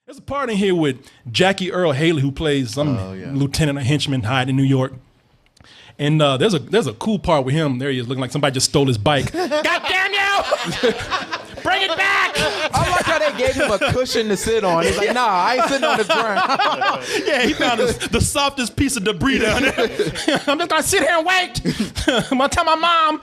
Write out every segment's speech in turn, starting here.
There's a part in here with Jackie Earl Haley, who plays some lieutenant or henchman hiding in New York. And there's a cool part with him. There he is, looking like somebody just stole his bike. God damn you! Bring it back! I like how they gave him a cushion to sit on. He's like, nah, I ain't sitting on the ground. Yeah, he found the softest piece of debris down there. I'm just gonna sit here and wait. I'm gonna tell my mom.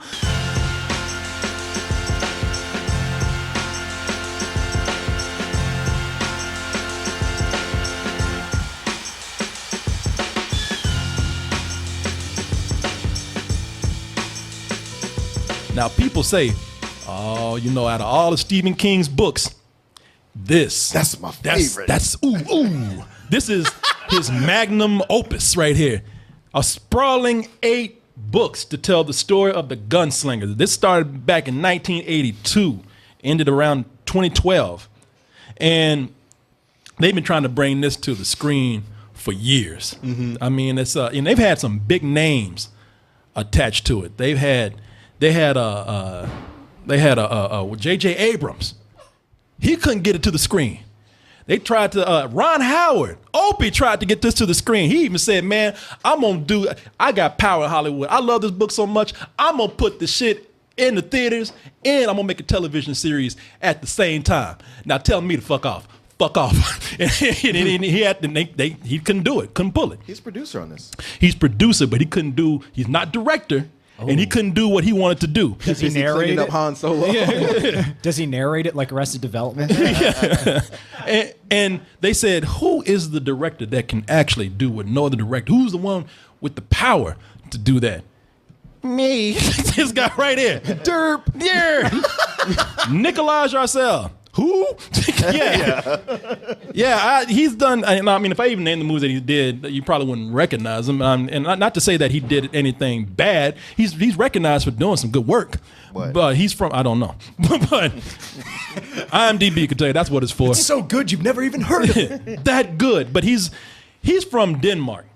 Now, people say, oh, you know, out of all of Stephen King's books, that's my favorite. This is his magnum opus right here. A sprawling 8 books to tell the story of the gunslinger. This started back in 1982, ended around 2012. And they've been trying to bring this to the screen for years. Mm-hmm. I mean, it's and they've had some big names attached to it. They had J.J. Abrams. He couldn't get it to the screen. They tried to, Ron Howard, Opie tried to get this to the screen. He even said, man, I got power in Hollywood. I love this book so much, I'm going to put the shit in the theaters and I'm going to make a television series at the same time. Now tell me to fuck off. Fuck off. And he couldn't do it, couldn't pull it. He's producer on this. He's producer, but he's not director. Oh. And he couldn't do what he wanted to do. Does he narrate it? Han Solo? Yeah. Does he narrate it like Arrested Development? Yeah. And they said, who is the director that can actually do what no other director? Who's the one with the power to do that? Me. This guy right here. Derp. Yeah. Nikolaj Arcel. Who? He's done. I mean, if I even named the movies that he did, you probably wouldn't recognize him. And not to say that he did anything bad. He's recognized for doing some good work. What? But he's from, I don't know. But IMDb could tell you that's what it's for. It's so good you've never even heard of it. That good. But he's from Denmark.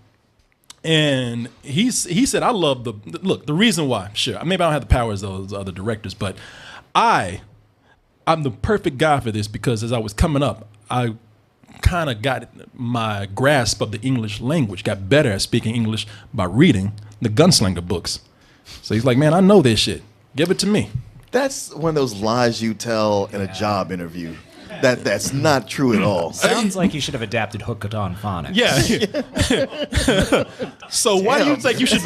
And he said, I love the reason why. Sure, maybe I don't have the power as those other directors, but I'm the perfect guy for this because as I was coming up, I kind of got my grasp of the English language, got better at speaking English by reading the Gunslinger books. So he's like, man, I know this shit. Give it to me. That's one of those lies you tell in a job interview. That's not true at all. Sounds like you should have adapted Hooked on Phonics. Yeah. So why do you think you should?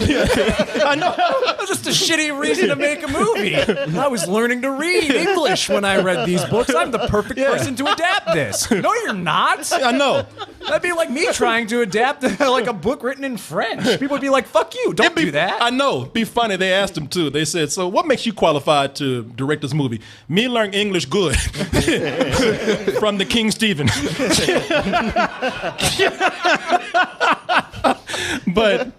I know. That's just a shitty reason to make a movie. I was learning to read English when I read these books. I'm the perfect person to adapt this. No, you're not. I know. That'd be like me trying to adapt like a book written in French. People would be like, fuck you, don't do that. I know. It'd be funny. They asked him too. They said, so what makes you qualified to direct this movie? Me learn English good. From the King Stephen. but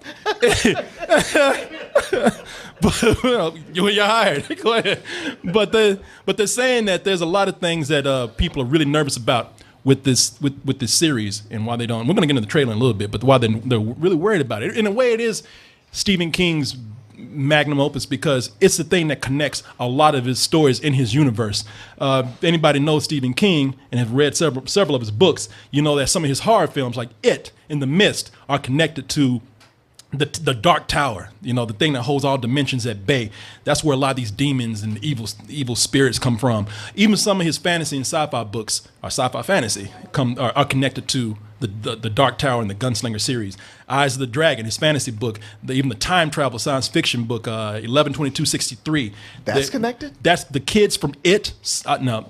well, you're hired. Go ahead. But they're saying that there's a lot of things that people are really nervous about with this series and why they don't. We're going to get into the trailer in a little bit, but why they're really worried about it. In a way, it is Stephen King's magnum opus because it's the thing that connects a lot of his stories in his universe. If anybody knows Stephen King and have read several of his books, you know that some of his horror films like It and The Mist are connected to the Dark Tower, you know, the thing that holds all dimensions at bay. That's where a lot of these demons and evil spirits come from. Even some of his fantasy and sci-fi books, or sci-fi fantasy, are connected to the Dark Tower and the Gunslinger series. Eyes of the Dragon, his fantasy book, even the time travel science fiction book, 11/22/63. That's connected? That's the kids from It. No,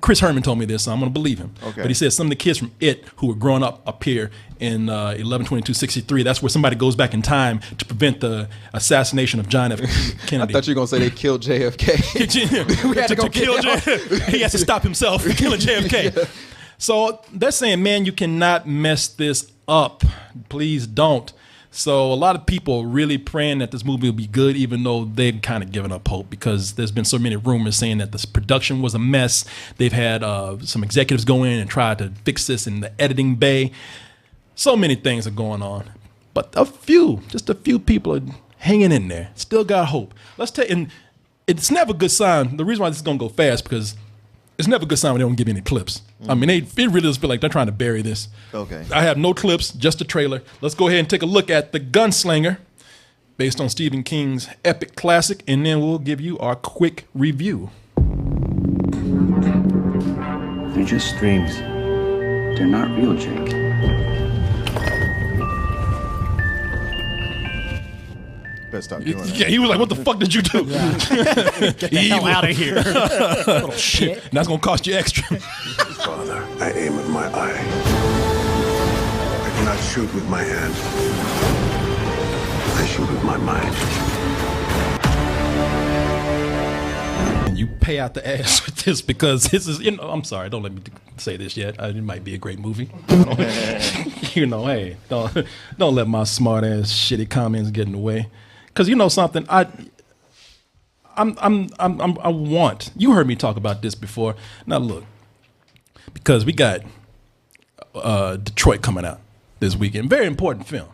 Chris Herman told me this, so I'm going to believe him. Okay. But he said some of the kids from It who were growing up here in 11/22/63. That's where somebody goes back in time to prevent the assassination of John F. Kennedy. I thought you were going to say they killed JFK. We had to go kill JFK. He has to stop himself from killing JFK. Yeah. So they're saying, man, you cannot mess this up. Please don't. So a lot of people are really praying that this movie will be good, even though they've kind of given up hope because there's been so many rumors saying that this production was a mess. They've had some executives go in and try to fix this in the editing bay. So many things are going on. But just a few people are hanging in there. Still got hope. And it's never a good sign. The reason why this is going to go fast because it's never a good sign when they don't give you any clips. I mean, it really does feel like they're trying to bury this. Okay. I have no clips, just a trailer. Let's go ahead and take a look at The Gunslinger, based on Stephen King's epic classic, and then we'll give you our quick review. They're just streams. They're not real, Jake. Better stop doing that. Yeah, he was like, what the fuck did you do? Get the hell out of here. Little shit. That's going to cost you extra. Father, I aim with my eye. I cannot shoot with my hand. I shoot with my mind. And you pay out the ass with this because this is, I'm sorry, don't let me say this yet. It might be a great movie. Hey, don't let my smart ass shitty comments get in the way. Because you know something, I want. You heard me talk about this before. Now look, because we got Detroit coming out this weekend, very important film.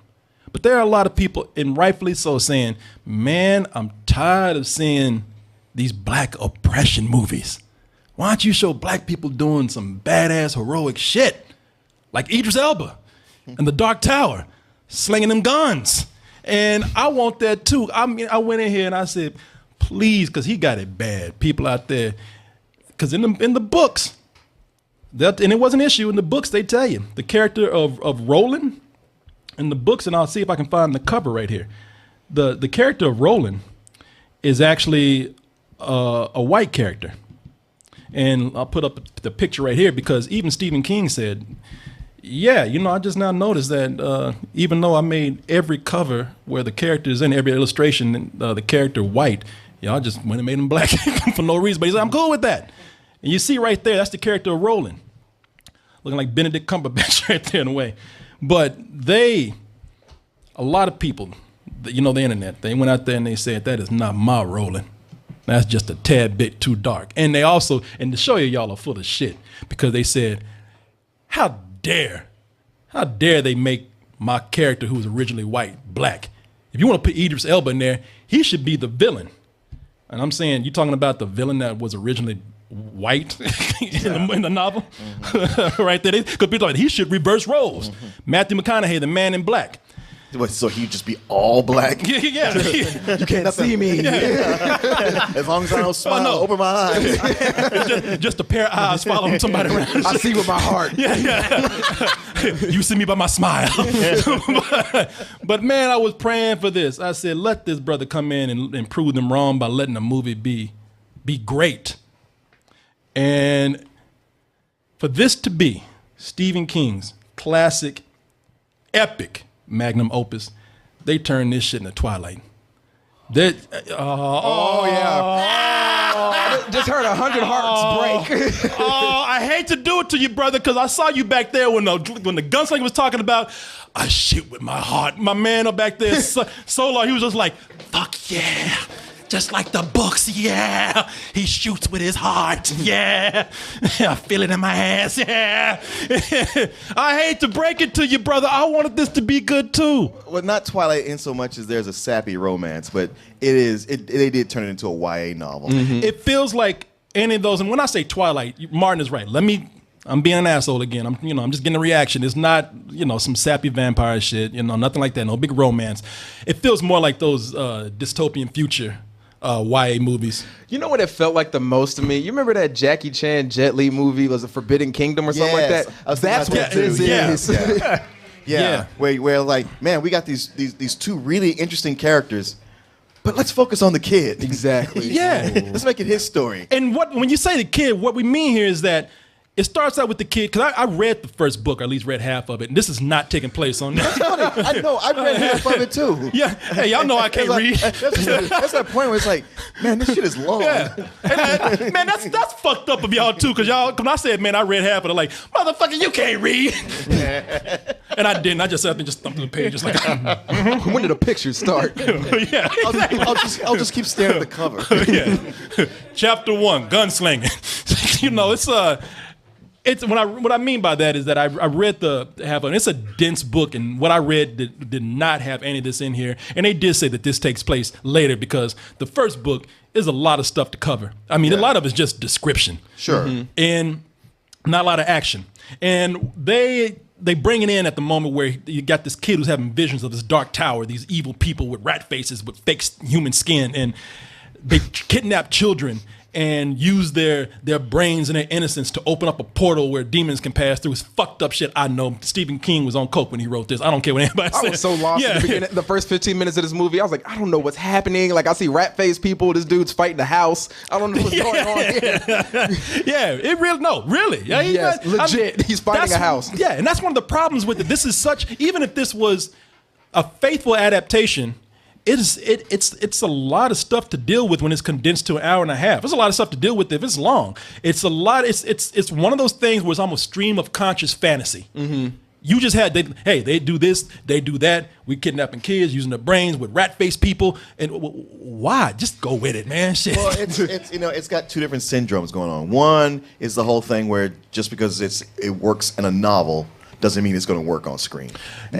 But there are a lot of people, and rightfully so, saying, "Man, I'm tired of seeing these black oppression movies. Why don't you show black people doing some badass heroic shit, like Idris Elba and The Dark Tower, slinging them guns?" And I want that too. I mean, I went in here and I said, please, because he got it bad. People out there, because in the books, and it was an issue in the books. They tell you the character of Roland in the books, and I'll see if I can find the cover right here. The character of Roland is actually a white character, and I'll put up the picture right here because even Stephen King said, yeah, I just now noticed that even though I made every cover where the character is in every illustration, the character white, I just went and made him black for no reason. But he said, I'm cool with that. And you see right there, that's the character of Roland, looking like Benedict Cumberbatch right there in a way. But a lot of people, the internet, they went out there and they said, that is not my Roland. That's just a tad bit too dark. And they also, and to show you y'all are full of shit, because they said, how dare they make my character who was originally white black? If you want to put Idris Elba in there, he should be the villain. And I'm saying, you're talking about the villain that was originally white in the novel, right there. Because people thought he should reverse roles. Matthew McConaughey, the Man in Black. So he'd just be all black? Yeah. You can't see me. As long as I don't smile, open my eyes. just a pair of eyes following somebody around. I see with my heart. You see me by my smile. but man, I was praying for this. I said, let this brother come in and prove them wrong by letting the movie be great. And for this to be Stephen King's classic, epic magnum opus, they turned this shit into Twilight. Yeah. Just heard 100 hearts break. I hate to do it to you, brother, because I saw you back there when the gunslinger was talking about, I shoot with my heart. My man up back there, Solar, he was just like, fuck yeah. Just like the books, yeah. He shoots with his heart, yeah. I feel it in my ass, yeah. I hate to break it to you, brother. I wanted this to be good too. Well, not Twilight in so much as there's a sappy romance, but they did turn it into a YA novel. Mm-hmm. It feels like any of those, and when I say Twilight, Martin is right. I'm being an asshole again. I'm just getting a reaction. It's not, some sappy vampire shit, nothing like that. No big romance. It feels more like those dystopian future YA movies. You know what it felt like the most to me? You remember that Jackie Chan Jet Li movie, was it Forbidden Kingdom or something like that? That's what this is. Yeah. Where like, man, we got these two really interesting characters, but let's focus on the kid. Exactly. Yeah. Let's make it his story. And when you say the kid, what we mean here is that it starts out with the kid, because I read the first book, or at least read half of it, and this is not taking place on that. That's funny. I know. I read half of it too. Yeah. Hey, y'all know I can't read. That's that point where it's like, man, this shit is long. Yeah. And, man, that's fucked up of y'all too, because when I said, man, I read half of it, like, motherfucker, you can't read. And I didn't. I just sat there and just thumped through the page, just like, when did the pictures start? Yeah. I'll just keep staring at the cover. Yeah. Chapter 1, gunslinging. It's what I mean by that is that I read it's a dense book, and what I read did not have any of this in here. And they did say that this takes place later, because the first book there's a lot of stuff to cover. I mean, a lot of it's just description. Sure. And not a lot of action. And they bring it in at the moment where you got this kid who's having visions of this dark tower, these evil people with rat faces with fake human skin, and they kidnap children and use their brains and their innocence to open up a portal where demons can pass through. It's fucked up shit. I know Stephen King was on coke when he wrote this. I don't care what anybody says. I was so lost in the beginning, the first 15 minutes of this movie. I was like, I don't know what's happening. Like, I see rat-faced people. This dude's fighting a house. I don't know what's going on here. Really. Yeah, yes, legit. He's fighting a house. Yeah, and that's one of the problems with it. This is even if this was a faithful adaptation, it's a lot of stuff to deal with when it's condensed to an hour and a half. There's a lot of stuff to deal with if it's long. It's a lot. It's one of those things where it's almost stream of conscious fantasy. Mm-hmm. You just had they do this, they do that. We kidnapping kids using their brains with rat-faced people, and why? Just go with it, man. Shit. Well, it's got two different syndromes going on. One is the whole thing where just because it works in a novel doesn't mean it's going to work on screen.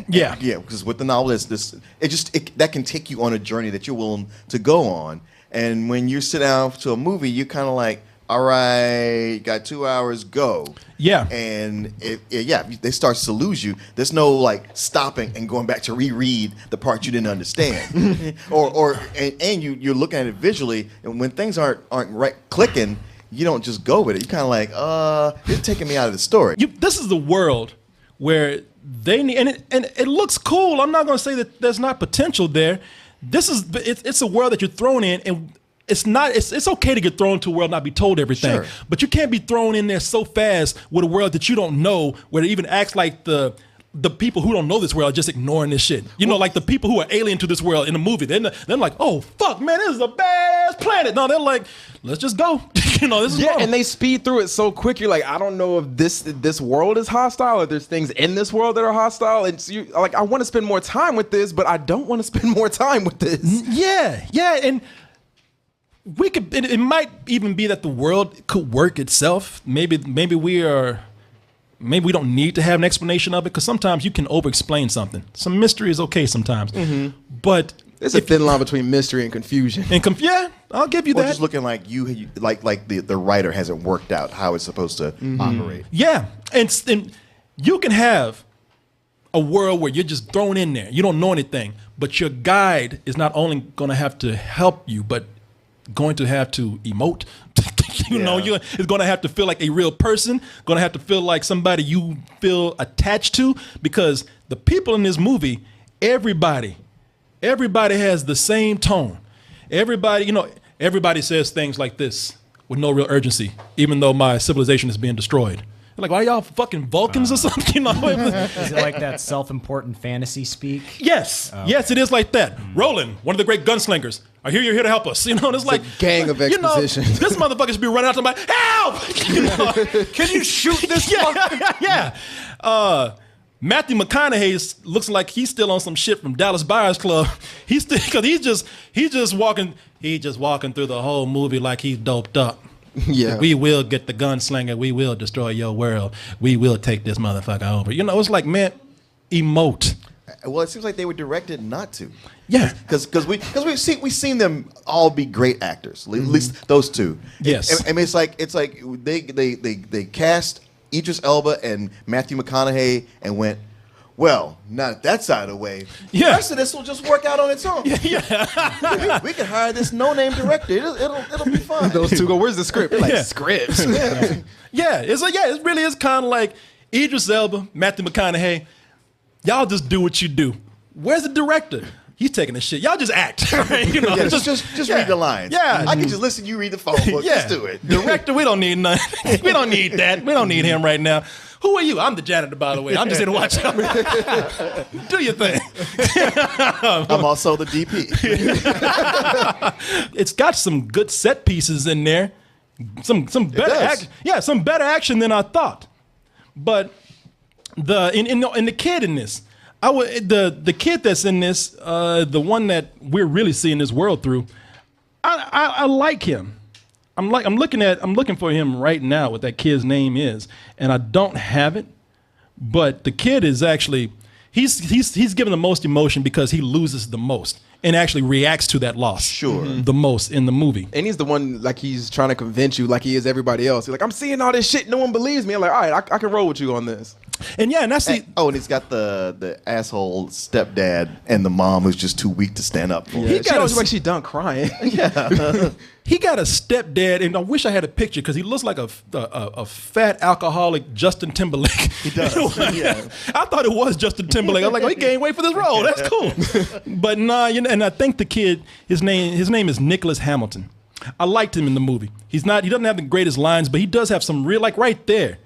Yeah, because with the novel, that can take you on a journey that you're willing to go on. And when you sit down to a movie, you're kind of like, all right, got 2 hours, go. Yeah. And they start to lose you. There's no like stopping and going back to reread the part you didn't understand, and you're looking at it visually, and when things aren't right clicking, you don't just go with it. You're kind of like, it's taking me out of the story. This is the world where they need, and it looks cool. I'm not going to say that there's not potential there. It's a world that you're thrown in, and it's okay to get thrown into a world and not be told everything. Sure. But you can't be thrown in there so fast with a world that you don't know, where it even acts like the people who don't know this world are just ignoring this shit. Like the people who are alien to this world in the movie, they're like, oh fuck, man, this is a badass planet. No, they're like, let's just go. This is wrong. And they speed through it so quick. You're like, I don't know if this world is hostile, or there's things in this world that are hostile. And so I want to spend more time with this, but I don't want to spend more time with this. Yeah, and we could. It might even be that the world could work itself. Maybe we don't need to have an explanation of it, because sometimes you can over-explain something. Some mystery is okay sometimes, but there's a thin line between mystery and confusion. I'll give you that. Just looking like the writer hasn't worked out how it's supposed to operate. Yeah, and you can have a world where you're just thrown in there. You don't know anything, but your guide is not only going to have to help you, but going to have to emote. It's going to have to feel like a real person, going to have to feel like somebody you feel attached to, because the people in this movie, everybody has the same tone. Everybody says things like this with no real urgency, even though my civilization is being destroyed. Like, why y'all fucking Vulcans or something? Is it like that self-important fantasy speak? Yes. Okay. Yes, it is like that. Roland, one of the great gunslingers. I hear you're here to help us. It's like a gang of exposition. This motherfucker should be running out to my help. Can you shoot this? Yeah. Matthew McConaughey looks like he's still on some shit from Dallas Buyers Club. He's just walking through the whole movie like he's doped up. Yeah. We will get the gunslinger. We will destroy your world. We will take this motherfucker over. It's like, man, emote. Well, it seems like they were directed not to. Yeah, because we've seen them all be great actors. At least those two. Yes. I mean, it's like they cast Idris Elba and Matthew McConaughey and went, well, not that side of the way. Yeah. The rest of this will just work out on its own. Yeah. we can hire this no-name director. It'll be fun. Those two go, where's the script? They're like, scripts. It really is kind of like Idris Elba, Matthew McConaughey. Y'all just do what you do. Where's the director? He's taking the shit. Y'all just act. Right? Just read the lines. Yeah. I can just listen. You read the phone book. Just do it. Director, we don't need nothing. We don't need that. We don't need him right now. Who are you? I'm the janitor, by the way. I'm just here to watch out. Do your thing. I'm also the DP. It's got some good set pieces in there. Some better action. Yeah, some better action than I thought. But the kid in this, the kid that's in this, the one that we're really seeing this world through, I like him. I'm looking for him right now, what that kid's name is, and I don't have it. But the kid is actually he's given the most emotion because he loses the most, and actually reacts to that loss. Sure. The most in the movie. And he's the one, like, he's trying to convince you like he is everybody else. He's like, I'm seeing all this shit. No one believes me. I'm like, all right, I can roll with you on this. And yeah, and that's the. And he's got the asshole stepdad and the mom who's just too weak to stand up for. Yeah, Him. she always like she done crying. He got a stepdad, and I wish I had a picture because he looks like a fat alcoholic Justin Timberlake. He does. Yeah. I thought it was Justin Timberlake. I was like, oh, he gained weight for this role. That's cool. But nah, and I think the kid, his name is Nicholas Hamilton. I liked him in the movie. He doesn't have the greatest lines, but he does have some real, like right there.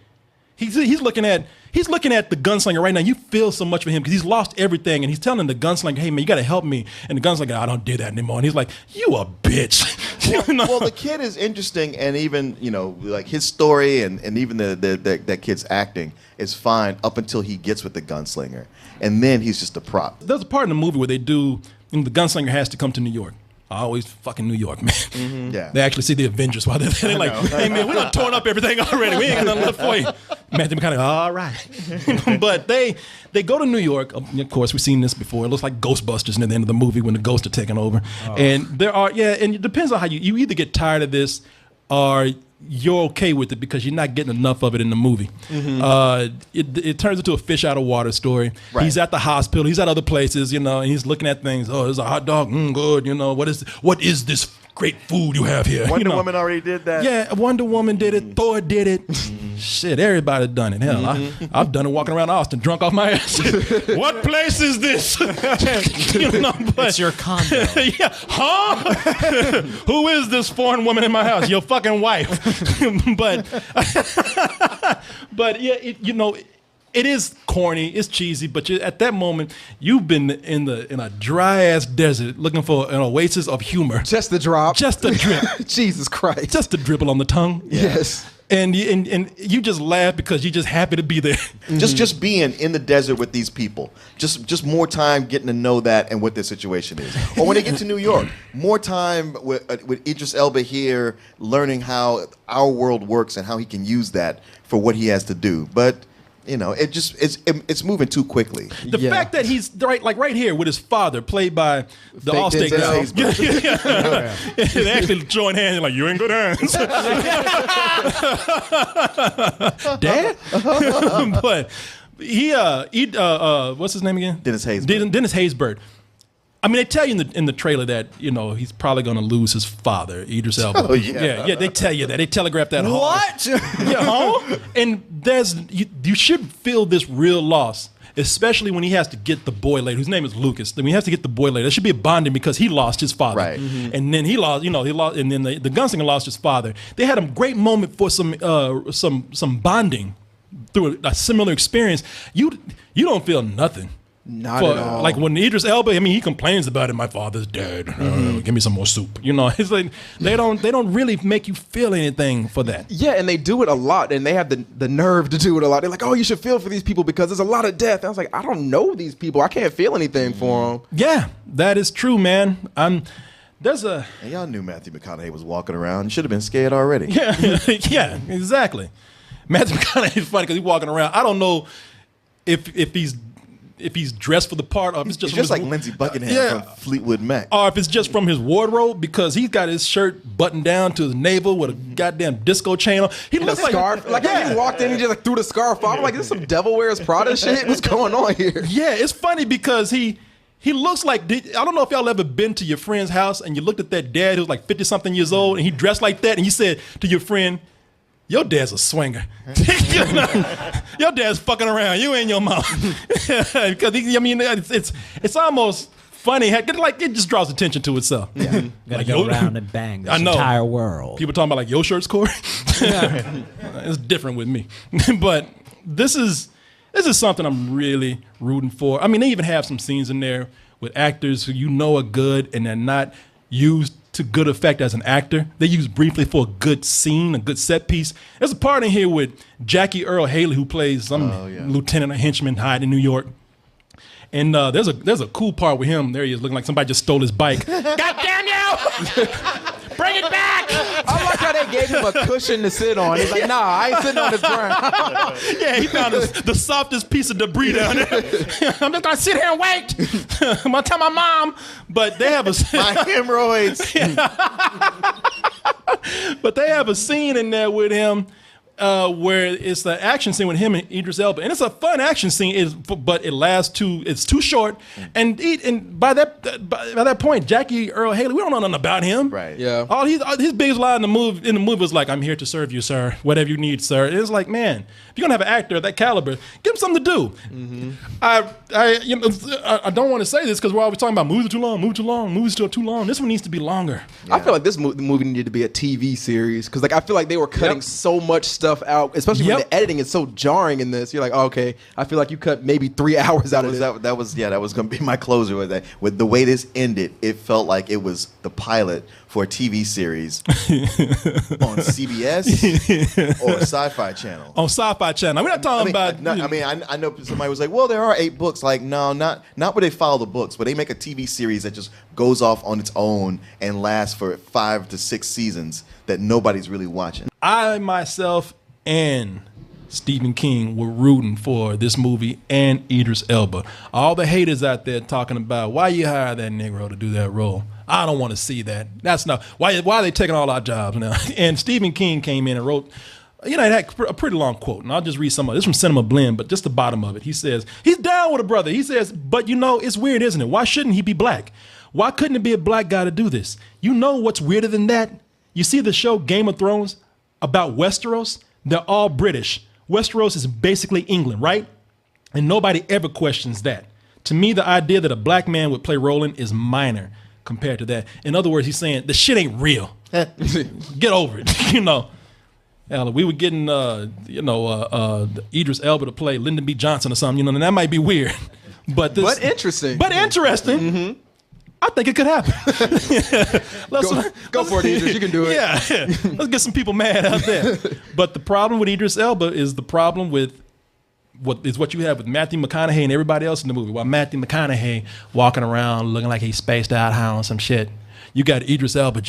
He's looking at the gunslinger right now. You feel so much for him because he's lost everything, and he's telling the gunslinger, "Hey man, you got to help me." And the gunslinger, "I don't do that anymore." And he's like, "You a bitch." Well, the kid is interesting, and even like his story and even that kid's acting is fine up until he gets with the gunslinger, and then he's just a prop. There's a part in the movie where they do the gunslinger has to come to New York. Always fucking New York, man. Mm-hmm. Yeah. They actually see the Avengers while they're like, hey man, we done torn up everything already. We ain't got nothing left for you. Matthew McConaughey, all right. But they go to New York. Of course, we've seen this before. It looks like Ghostbusters near the end of the movie when the ghosts are taking over. Oh. And and it depends on how you either get tired of this or you're okay with it because you're not getting enough of it in the movie. Mm-hmm. It turns into a fish out of water story. Right. He's at the hospital. He's at other places, and he's looking at things. Oh, there's a hot dog. Good. What is this great food you have here? Wonder Woman already did that. Yeah, Wonder Woman did it. Thor did it. Shit, everybody done it. Hell, I've done it walking around Austin drunk off my ass. What place is this? It's your condo. Yeah. Huh? Who is this foreign woman in my house? Your fucking wife. but yeah, it is corny, it's cheesy, but at that moment, you've been in a dry ass desert looking for an oasis of humor. Just the drop. Just a drip. Jesus Christ. Just a dribble on the tongue. Yes. And you just laugh because you're just happy to be there. Just being in the desert with these people. Just more time getting to know that and what their situation is. Or when they get to New York, more time with Idris Elba here, learning how our world works and how he can use that for what he has to do. But it's moving too quickly. The fact that he's right here with his father, played by the Allstate guy. They actually join hands and like, you in good hands. Dad? But he what's his name again? Dennis Haysbert. Dennis Haysbert. I mean, they tell you in the trailer that he's probably going to lose his father, Idris Elba. Oh yeah, yeah. They tell you that. They telegraph that. What? And you should feel this real loss, especially when he has to get the boy later, whose name is Lucas. When he has to get the boy later, there should be a bonding because he lost his father, right? Mm-hmm. And then he lost, and then the gunslinger lost his father. They had a great moment for some bonding through a similar experience. You don't feel nothing. Not at all. Like when Idris Elba, I mean, he complains about it. My father's dead. Give me some more soup. It's like they don't really make you feel anything for that. Yeah, and they do it a lot, and they have the nerve to do it a lot. They're like, oh, you should feel for these people because there's a lot of death. And I was like, I don't know these people. I can't feel anything for them. Yeah, that is true, man. And y'all knew Matthew McConaughey was walking around. You should have been scared already. Yeah, yeah, exactly. Matthew McConaughey is funny because he's walking around. I don't know if he's dressed for the part, or if it's just like Lindsey Buckingham from Fleetwood Mac, or if it's just from his wardrobe because he's got his shirt buttoned down to his navel with a goddamn disco chain on. He looks like scarf. Like he walked in, he just threw the scarf off. I'm like, this is some Devil Wears Prada shit. What's going on here? Yeah, it's funny because he looks like, I don't know if y'all ever been to your friend's house and you looked at that dad who's like 50-something years old and he dressed like that and you said to your friend, your dad's a swinger. Your dad's fucking around. You ain't your mom. Because it's almost funny. Like it just draws attention to itself. Yeah. Gotta go around and bang this entire world. People talking about like your shirt's Corey. It's different with me. But this is something I'm really rooting for. I mean, they even have some scenes in there with actors who are good and they're not used to good effect as an actor. They use briefly for a good scene, a good set piece. There's a part in here with Jackie Earl Haley who plays some lieutenant or henchman hiding in New York. And there's a cool part with him. There he is looking like somebody just stole his bike. God damn you! Bring it back! I like how they gave him a cushion to sit on. He's like, nah, I ain't sitting on this ground. Yeah, he found the softest piece of debris down there. I'm just gonna sit here and wait. I'm gonna tell my mom. But they have My hemorrhoids. but they have a scene in there with him where it's the action scene with him and Idris Elba, and it's a fun action scene. But it lasts it's too short, and by that point, Jackie Earl Haley, we don't know nothing about him. Right. Yeah. All his biggest line in the movie was like, "I'm here to serve you, sir. Whatever you need, sir." And it's like, man, if you're gonna have an actor of that caliber, give him something to do. Mm-hmm. I don't want to say this because we're always talking about movies are too long, movies are too long. This one needs to be longer. I feel like this movie needed to be a TV series because, like, I feel like they were cutting so much stuff out, especially when the editing is so jarring in this. You're like, oh, okay, I feel like you cut maybe 3 hours out of it. That was going to be my closer with that. With the way this ended, it felt like it was the pilot for a TV series on CBS or Sci-Fi Channel. On Sci-Fi Channel. We're not talking about. I know somebody was like, well, there are 8 books. Like, no, not where they follow the books, but they make a TV series that just goes off on its own and lasts for 5 to 6 seasons that nobody's really watching. I myself and Stephen King were rooting for this movie and Idris Elba. All the haters out there talking about why you hire that Negro to do that role. I don't want to see that. That's not why are they taking all our jobs now? And Stephen King came in and wrote, it had a pretty long quote, and I'll just read some of it. It's from Cinema Blend, but just the bottom of it. He says, he's down with a brother. He says, but it's weird, isn't it? Why shouldn't he be black? Why couldn't it be a black guy to do this? You know what's weirder than that? You see the show Game of Thrones about Westeros? They're all British. Westeros is basically England, right? And nobody ever questions that. To me, the idea that a black man would play Roland is minor compared to that. In other words, he's saying the shit ain't real. Get over it. We were getting Idris Elba to play Lyndon B. Johnson or something, and that might be weird. But interesting. But interesting. Mm-hmm. I think it could happen. Go for it, Idris. You can do it. Yeah. Let's get some people mad out there. But the problem with Idris Elba is the problem with what you have with Matthew McConaughey and everybody else in the movie. While Matthew McConaughey walking around looking like he's spaced out howling some shit, you got Idris Elba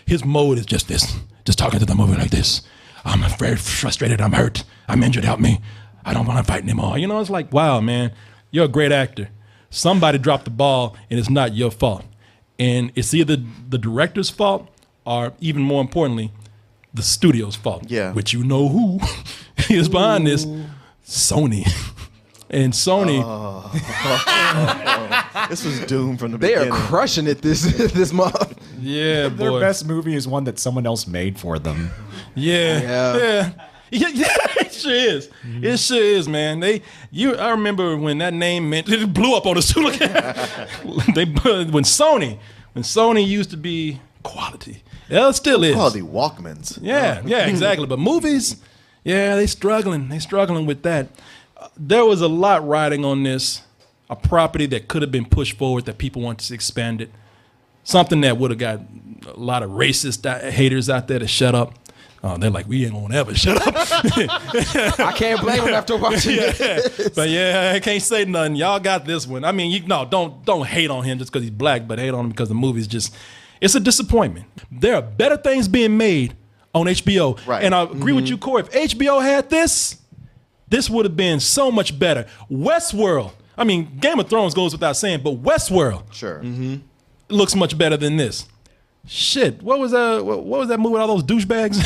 his mode is just this, just talking to the movie like this. I'm very frustrated. I'm hurt. I'm injured. Help me. I don't want to fight anymore. It's like, wow, man, you're a great actor. Somebody dropped the ball, and it's not your fault. And it's either the director's fault or, even more importantly, the studio's fault. Yeah. Which who is behind this? Sony. And Sony. This was doomed from the they beginning. They are crushing it this month. Yeah, boy. Their best movie is one that someone else made for them. Yeah. It sure is. Mm-hmm. It sure is, man. I remember when that name it blew up on us too. When Sony used to be quality. Yeah, it still is. Quality Walkmans. Yeah, exactly. But movies, they struggling. They struggling with that. There was a lot riding on this. A property that could have been pushed forward that people wanted to expand it. Something that would have got a lot of racist haters out there to shut up. They're like, we ain't gonna ever shut up. I can't blame them after watching it. But I can't say nothing. Y'all got this one. I mean, don't hate on him just because he's black, but hate on him because the movie's it's a disappointment. There are better things being made on HBO. Right. And I agree with you, Corey. If HBO had this would have been so much better. Westworld. I mean, Game of Thrones goes without saying, but Westworld Sure. looks much better than this. Shit, what was that movie with all those douchebags?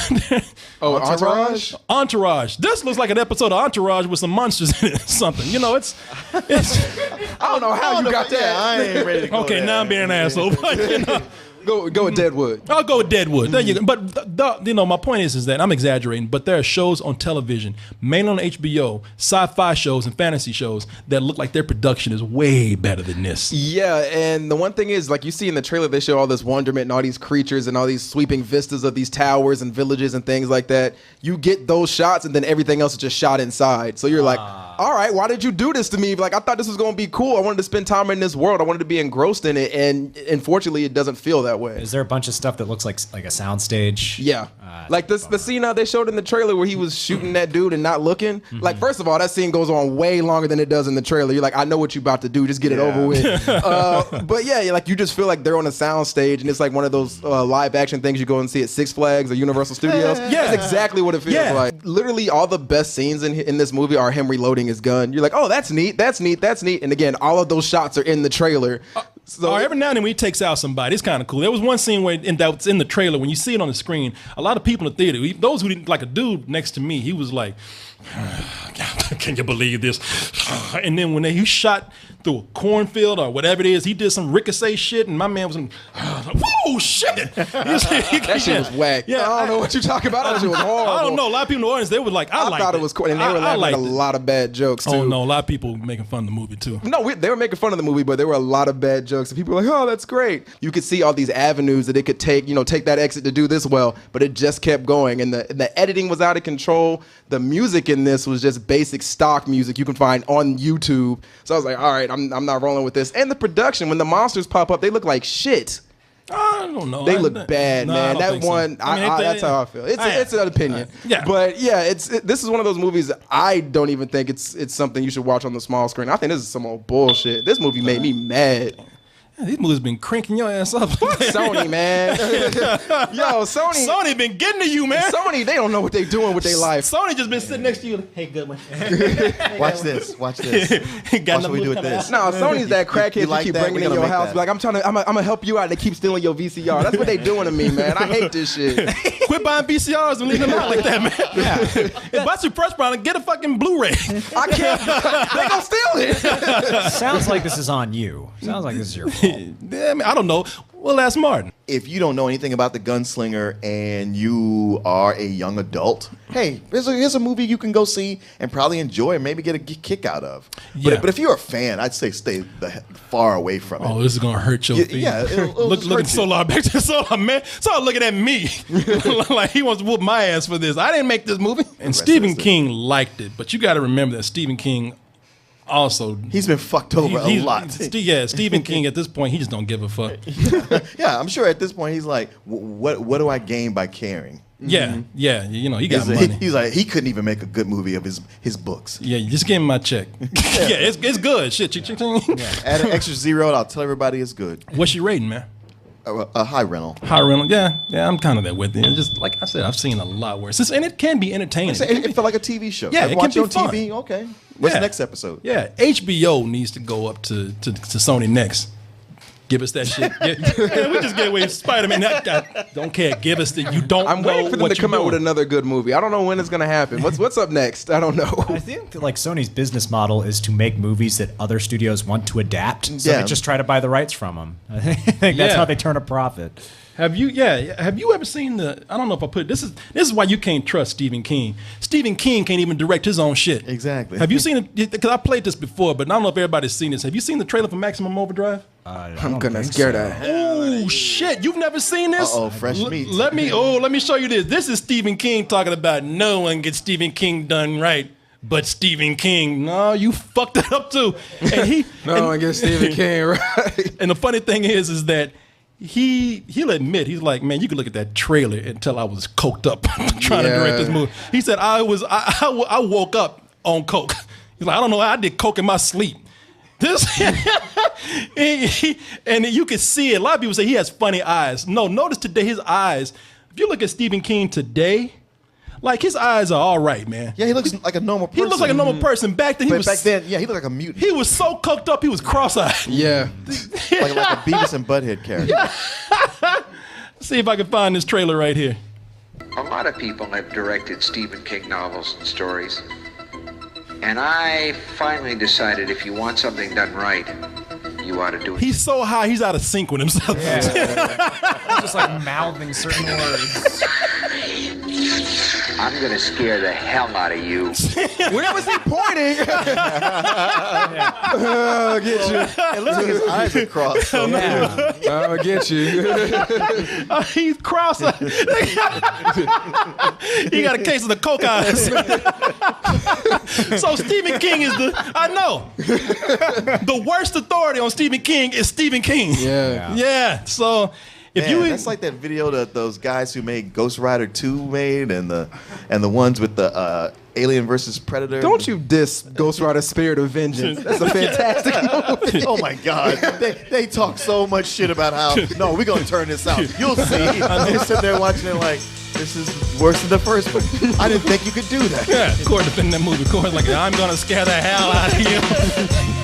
Oh, Entourage? Entourage. This looks like an episode of Entourage with some monsters in it or something. It's I don't know how you got that. I ain't ready to go okay, there. now I'm being an asshole. But, Go with Deadwood. I'll go with Deadwood. There you go. But my point is that I'm exaggerating. But there are shows on television, mainly on HBO, sci-fi shows and fantasy shows that look like their production is way better than this. Yeah, and the one thing is, like you see in the trailer, they show all this wonderment and all these creatures and all these sweeping vistas of these towers and villages and things like that. You get those shots, and then everything else is just shot inside. So you're like, all right, why did you do this to me? Like, I thought this was going to be cool. I wanted to spend time in this world. I wanted to be engrossed in it, and unfortunately, it doesn't feel that that way. Is there a bunch of stuff that looks like a soundstage? Yeah. Like the scene they showed in the trailer where he was shooting that dude and not looking. Like, first of all, that scene goes on way longer than it does in the trailer. You're like, I know what you're about to do. Just get it over with. But yeah, like you just feel like they're on a sound stage and it's like one of those live action things you go and see at Six Flags or Universal Studios. Yeah. That's exactly what it feels like. Literally all the best scenes in this movie are him reloading his gun. You're like, oh, that's neat. That's neat. That's neat. And again, all of those shots are in the trailer. So every now and then when he takes out somebody, it's kind of cool. There was one scene where that's in the trailer when you see it on the screen. A lot of people in the theater, those who didn't, like a dude next to me, he was like, "Can you believe this?" And then when he shot through a cornfield or whatever it is, he did some ricochet shit, and my man was, "Whoa, shit!" That shit was whack. Yeah, I don't know what you're talking about. That shit was horrible. I don't know. A lot of people in the audience, they were like, "I thought it was cool," and they were laughing at a lot of bad jokes too. Oh no, a lot of people making fun of the movie too. No, they were making fun of the movie, but there were a lot of bad jokes, and people were like, "Oh, that's great." You could see all these avenues that it could take, take that exit to do this well, but it just kept going, and the editing was out of control. The music in this was just basic stock music you can find on YouTube. So I was like, all right, I'm not rolling with this. And the production, when the monsters pop up, they look like shit. I don't know. They look bad, man. That one, that's how I feel. It's an opinion. Yeah. But yeah, this is one of those movies I don't even think it's something you should watch on the small screen. I think this is some old bullshit. This movie made me mad. These movies been cranking your ass up. Fuck Sony, man. Yo, Sony been getting to you, man. Sony, they don't know what they doing with their life. Sony just been sitting next to you. Hey, good one. Watch this. Watch this. Watch what we do with this. No, Sony's that crackhead you keep bringing in your house. That. Be like, I'm gonna help you out. They keep stealing your VCR. That's what they doing to me, man. I hate this shit. Quit buying VCRs and leaving them out like that, man. Yeah. Buy your first round and get a fucking Blu-ray. I can't. They gonna steal it. Sounds like this is on you. Sounds like this is your fault. I don't know. We'll ask Martin. If you don't know anything about the Gunslinger and you are a young adult, hey, here's a movie you can go see and probably enjoy and maybe get a kick out of. Yeah. But if you're a fan, I'd say stay far away from it. Oh, this is gonna hurt your feelings. Yeah, it'll looking Solar back to Solar, man. Solar looking at me like he wants to whoop my ass for this. I didn't make this movie. And Stephen King liked it, but you got to remember that Stephen King also, he's been fucked over a lot. Stephen King at this point, he just don't give a fuck. Yeah, I'm sure at this point he's like, what do I gain by caring? Yeah, he got money. He's like, he couldn't even make a good movie of his books. Yeah, you just give him my check. Yeah, it's good. Shit. Add an extra zero, and I'll tell everybody it's good. What's your rating, man? A high rental. High rental, yeah, I'm kind of there with you. Just like I said, I've seen a lot worse. And it can be entertaining. It felt like a TV show. Yeah, it can be on fun. TV. Okay, what's the next episode? Yeah, HBO needs to go up to Sony next. Give us that shit. We just gave away Spider-Man. I don't care. Give us the. You don't. I'm waiting for them to come out with another good movie. I don't know when it's gonna happen. What's up next? I don't know. I think like Sony's business model is to make movies that other studios want to adapt. So they just try to buy the rights from them. I think that's how they turn a profit. Have you ever seen the? I don't know if I put this is why you can't trust Stephen King. Stephen King can't even direct his own shit. Exactly. Have you seen it? Because I played this before, but I don't know if everybody's seen this. Have you seen the trailer for Maximum Overdrive? I'm gonna scare that. Oh shit! You've never seen this? Fresh meat. Let me show you this. This is Stephen King talking about no one gets Stephen King done right. But Stephen King, no, you fucked it up too. And no one gets Stephen King right. And the funny thing is that he'll admit, he's like, man, you can look at that trailer and tell I was coked up trying to direct this movie. He said I woke up on coke. He's like, I don't know, I did coke in my sleep. This and you can see it. A lot of people say he has funny eyes. No, notice today his eyes. If you look at Stephen King today, like his eyes are all right, man. Yeah, he looks like a normal person. He looks like a normal person. Back then, he looked like a mutant. He was so coked up, he was cross-eyed. Yeah, like a Beavis and Butthead character. Yeah. Let's see if I can find this trailer right here. A lot of people have directed Stephen King novels and stories. And I finally decided if you want something done right, you ought to do it. He's so high, he's out of sync with himself. Yeah. Just like mouthing certain words. I'm going to scare the hell out of you. Where was he pointing? I'll get you. It looks like his eyes are crossed. So I'll get you. He's cross. He got a case of the coke eyes. So Stephen King is the worst authority on Stephen King is Stephen King. Yeah. Yeah. So If Man, you that's like that video that those guys who made Ghost Rider 2 made, and the ones with the Alien versus Predator. Don't you diss Ghost Rider Spirit of Vengeance. That's a fantastic movie. Oh my God! They talk so much shit about how no, we're gonna turn this out. You'll see. They sit there watching it like this is worse than the first one. I didn't think you could do that. yeah, Corey defending that movie. Corey's like, I'm gonna scare the hell out of you.